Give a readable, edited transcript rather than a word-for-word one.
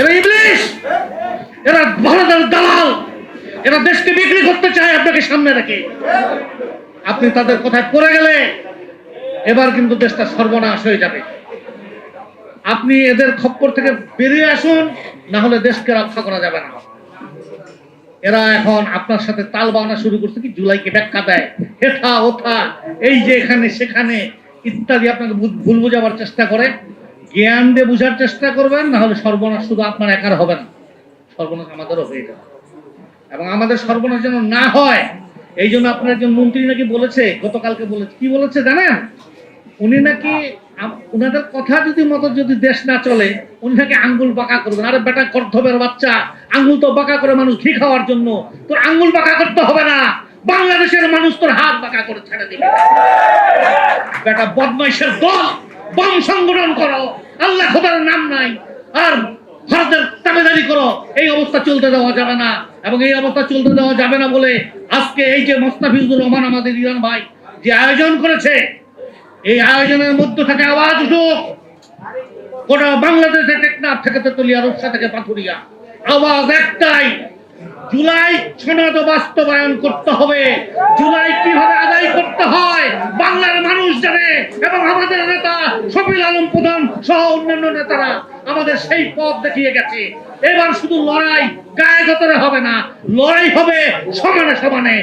এরা ইবলিশ, এরা ভারতের দালাল, এরা দেশকে বিক্রি করতে চায় আপনাকে সামনে রেখে। আপনি তাদের কথায় পড়ে গেলে এবার কিন্তু দেশটা সর্বনাশ হয়ে যাবে। আপনি এদের খপ্পর থেকে বেরিয়ে আসুন, না হলে দেশকে রক্ষা করা যাবে না। এরা এখন আপনার সাথে তাল বাহানা শুরু করছে, কি জুলাইকে ব্যাখ্যা দেয়, হেথা ওথা, এই যে এখানে সেখানে ইত্যাদি আপনাকে ভুল বোঝাবার চেষ্টা করে। জ্ঞান দিয়ে বোঝার চেষ্টা করবেন, না হলে সর্বনাশ শুধু আপনার একার হবে না, সর্বনাশ আমাদেরও হয়ে যাবে। এবং আমাদের সর্বনাশ যেন না হয়, এই জন্য আপনার একজন মন্ত্রী নাকি বলেছে, গতকালকে বলেছে, কি বলেছে জানেন? উনি নাকি উনাদের কথা যদি দেশ না চলে, উনি নাকি আঙ্গুল বাঁকা করবেন। আরে বেটা, কর্ধবের বাচ্চা, আঙ্গুল তো বাঁকা করে মানুষ ঘি খাওয়ার জন্য, তোর আঙ্গুল বাঁকা করতে হবে না। বাংলাদেশের মানুষ তোর হাত বাঁকা করে ছেড়ে দিবে। বেটা বদমাইশের দল, বম সংগঠন করো, আল্লাহ খোদার নাম নাই, আর ভারতের তাবেদারি করো। এই অবস্থা চলতে দেওয়া যাবে না। এবং এই অবস্থা চলতে দেওয়া যাবে না বলে আজকে এই যে মোস্তাফিজুর রহমান আমাদের ইরান ভাই যে আয়োজন করেছে, এই আয়োজনের মধ্য থেকে আওয়াজ উঠুক, গোটা বাংলাদেশে টেকনাফ থেকে তেতুলিয়া, রূপসা থেকে পাথুরিয়া, আওয়াজ একটাই, জুলাই সনদ বাস্তবায়ন করতে হবে। জুলাই কিভাবে আদায় করতে হয় বাংলার মানুষ জানে, এবং আমাদের নেতা শফিল আলম প্রধান সহ অন্যান্য নেতারা আমাদের সেই পথ দেখিয়ে গেছে। এবার শুধু লড়াই গায়ে গতরে হবে না, লড়াই হবে সমানে সমানে।